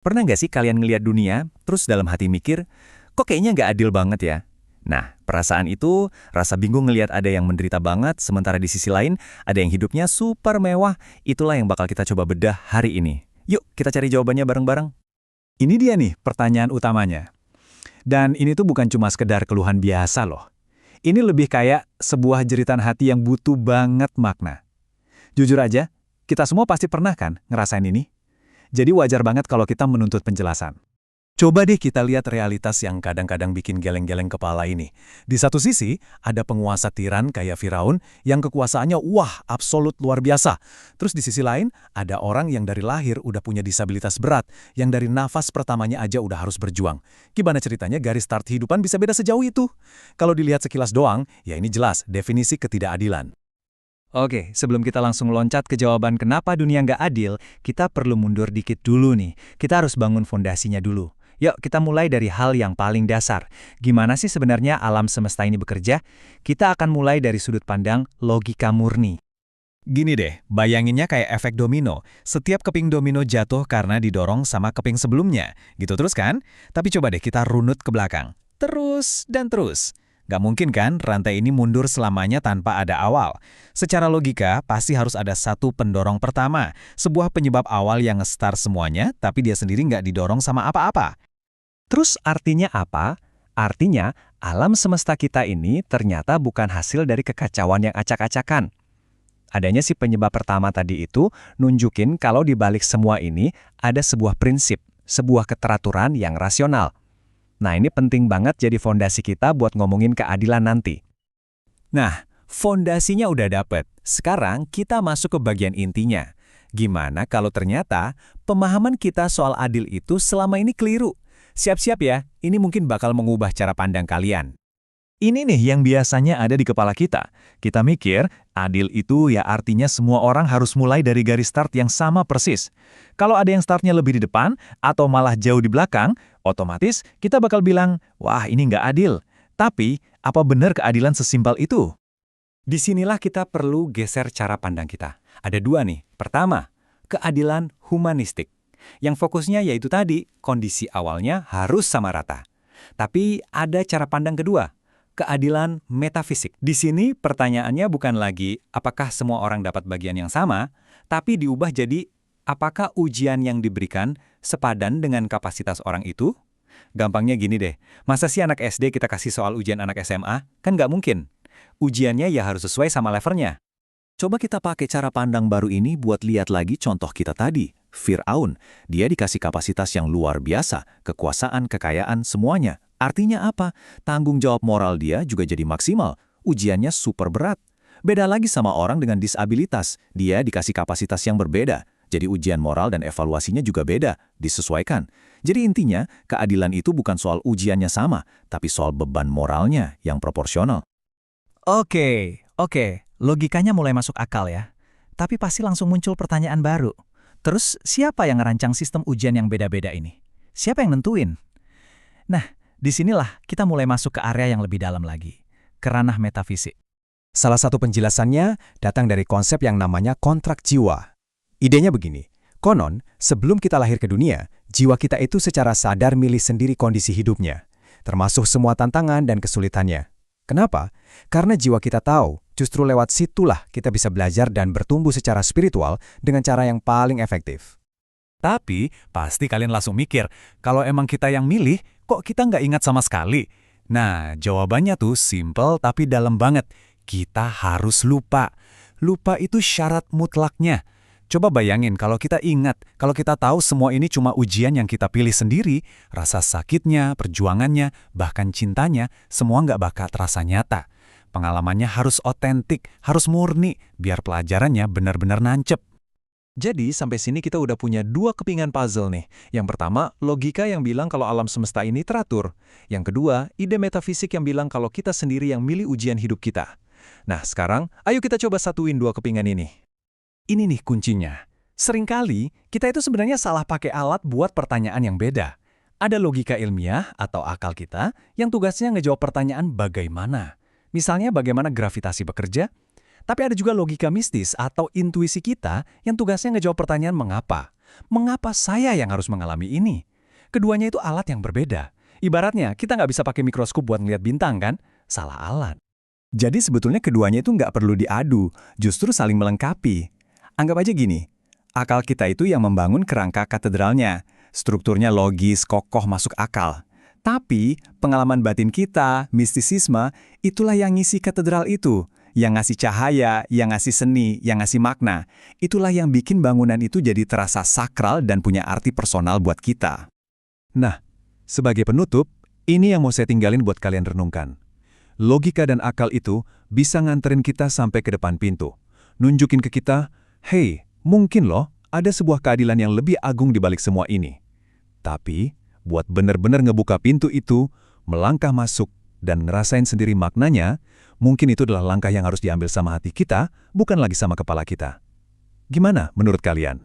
Pernah nggak sih kalian ngelihat dunia, terus dalam hati mikir, kok kayaknya nggak adil banget ya? Nah, perasaan itu, rasa bingung ngelihat ada yang menderita banget, sementara di sisi lain, ada yang hidupnya super mewah, itulah yang bakal kita coba bedah hari ini. Yuk, kita cari jawabannya bareng-bareng. Ini dia nih pertanyaan utamanya. Dan ini tuh bukan cuma sekedar keluhan biasa loh. Ini lebih kayak sebuah jeritan hati yang butuh banget makna. Jujur aja, kita semua pasti pernah kan ngerasain ini? Jadi wajar banget kalau kita menuntut penjelasan. Coba deh kita lihat realitas yang kadang-kadang bikin geleng-geleng kepala ini. Di satu sisi, ada penguasa tiran kayak Firaun yang kekuasaannya wah absolut luar biasa. Terus di sisi lain, ada orang yang dari lahir udah punya disabilitas berat, yang dari nafas pertamanya aja udah harus berjuang. Gimana ceritanya garis start kehidupan bisa beda sejauh itu? Kalau dilihat sekilas doang, ya ini jelas definisi ketidakadilan. Oke, sebelum kita langsung loncat ke jawaban kenapa dunia nggak adil, kita perlu mundur dikit dulu nih. Kita harus bangun fondasinya dulu. Yuk, kita mulai dari hal yang paling dasar. Gimana sih sebenarnya alam semesta ini bekerja? Kita akan mulai dari sudut pandang logika murni. Gini deh, bayanginnya kayak efek domino. Setiap keping domino jatuh karena didorong sama keping sebelumnya. Gitu terus kan? Tapi coba deh kita runut ke belakang. Terus dan terus. Gak mungkin kan rantai ini mundur selamanya tanpa ada awal. Secara logika, pasti harus ada satu pendorong pertama. Sebuah penyebab awal yang nge-start semuanya, tapi dia sendiri nggak didorong sama apa-apa. Terus artinya apa? Artinya, alam semesta kita ini ternyata bukan hasil dari kekacauan yang acak-acakan. Adanya si penyebab pertama tadi itu nunjukin kalau di balik semua ini ada sebuah prinsip, sebuah keteraturan yang rasional. Nah, ini penting banget jadi fondasi kita buat ngomongin keadilan nanti. Nah, fondasinya udah dapet. Sekarang kita masuk ke bagian intinya. Gimana kalau ternyata pemahaman kita soal adil itu selama ini keliru? Siap-siap ya, ini mungkin bakal mengubah cara pandang kalian. Ini nih yang biasanya ada di kepala kita. Kita mikir, adil itu ya artinya semua orang harus mulai dari garis start yang sama persis. Kalau ada yang startnya lebih di depan, atau malah jauh di belakang, otomatis kita bakal bilang, wah ini nggak adil. Tapi, apa benar keadilan sesimpel itu? Disinilah kita perlu geser cara pandang kita. Ada dua nih. Pertama, keadilan humanistik. Yang fokusnya yaitu tadi, kondisi awalnya harus sama rata. Tapi ada cara pandang kedua, keadilan metafisik. Di sini pertanyaannya bukan lagi apakah semua orang dapat bagian yang sama, tapi diubah jadi apakah ujian yang diberikan sepadan dengan kapasitas orang itu? Gampangnya gini deh, masa sih anak SD kita kasih soal ujian anak SMA? Kan nggak mungkin. Ujiannya ya harus sesuai sama levelnya. Coba kita pakai cara pandang baru ini buat lihat lagi contoh kita tadi. Fir'aun, dia dikasih kapasitas yang luar biasa, kekuasaan, kekayaan, semuanya. Artinya apa? Tanggung jawab moral dia juga jadi maksimal. Ujiannya super berat. Beda lagi sama orang dengan disabilitas. Dia dikasih kapasitas yang berbeda. Jadi ujian moral dan evaluasinya juga beda, disesuaikan. Jadi intinya, keadilan itu bukan soal ujiannya sama, tapi soal beban moralnya yang proporsional. Oke. Logikanya mulai masuk akal ya. Tapi pasti langsung muncul pertanyaan baru. Terus siapa yang ngerancang sistem ujian yang beda-beda ini? Siapa yang nentuin? Nah, disinilah kita mulai masuk ke area yang lebih dalam lagi, ke ranah metafisik. Salah satu penjelasannya datang dari konsep yang namanya kontrak jiwa. Idenya begini, konon sebelum kita lahir ke dunia, jiwa kita itu secara sadar milih sendiri kondisi hidupnya, termasuk semua tantangan dan kesulitannya. Kenapa? Karena jiwa kita tahu, justru lewat situlah kita bisa belajar dan bertumbuh secara spiritual dengan cara yang paling efektif. Tapi, pasti kalian langsung mikir, kalau emang kita yang milih, kok kita nggak ingat sama sekali? Nah, jawabannya tuh simple tapi dalam banget. Kita harus lupa. Lupa itu syarat mutlaknya. Coba bayangin kalau kita ingat, kalau kita tahu semua ini cuma ujian yang kita pilih sendiri, rasa sakitnya, perjuangannya, bahkan cintanya, semua nggak bakal terasa nyata. Pengalamannya harus otentik, harus murni, biar pelajarannya benar-benar nancep. Jadi, sampai sini kita udah punya dua kepingan puzzle nih. Yang pertama, logika yang bilang kalau alam semesta ini teratur. Yang kedua, ide metafisik yang bilang kalau kita sendiri yang milih ujian hidup kita. Nah, sekarang, ayo kita coba satuin dua kepingan ini. Ini nih kuncinya. Seringkali, kita itu sebenarnya salah pakai alat buat pertanyaan yang beda. Ada logika ilmiah atau akal kita yang tugasnya ngejawab pertanyaan bagaimana. Misalnya bagaimana gravitasi bekerja. Tapi ada juga logika mistis atau intuisi kita yang tugasnya ngejawab pertanyaan mengapa. Mengapa saya yang harus mengalami ini? Keduanya itu alat yang berbeda. Ibaratnya, kita nggak bisa pakai mikroskop buat ngeliat bintang, kan? Salah alat. Jadi sebetulnya keduanya itu nggak perlu diadu, justru saling melengkapi. Anggap aja gini, akal kita itu yang membangun kerangka katedralnya. Strukturnya logis, kokoh, masuk akal. Tapi pengalaman batin kita, mistisisme, itulah yang ngisi katedral itu. Yang ngasih cahaya, yang ngasih seni, yang ngasih makna. Itulah yang bikin bangunan itu jadi terasa sakral dan punya arti personal buat kita. Nah, sebagai penutup, ini yang mau saya tinggalin buat kalian renungkan. Logika dan akal itu bisa nganterin kita sampai ke depan pintu. Nunjukin ke kita, hey, mungkin loh ada sebuah keadilan yang lebih agung di balik semua ini. Tapi, buat bener-bener ngebuka pintu itu, melangkah masuk, dan ngerasain sendiri maknanya, mungkin itu adalah langkah yang harus diambil sama hati kita, bukan lagi sama kepala kita. Gimana menurut kalian?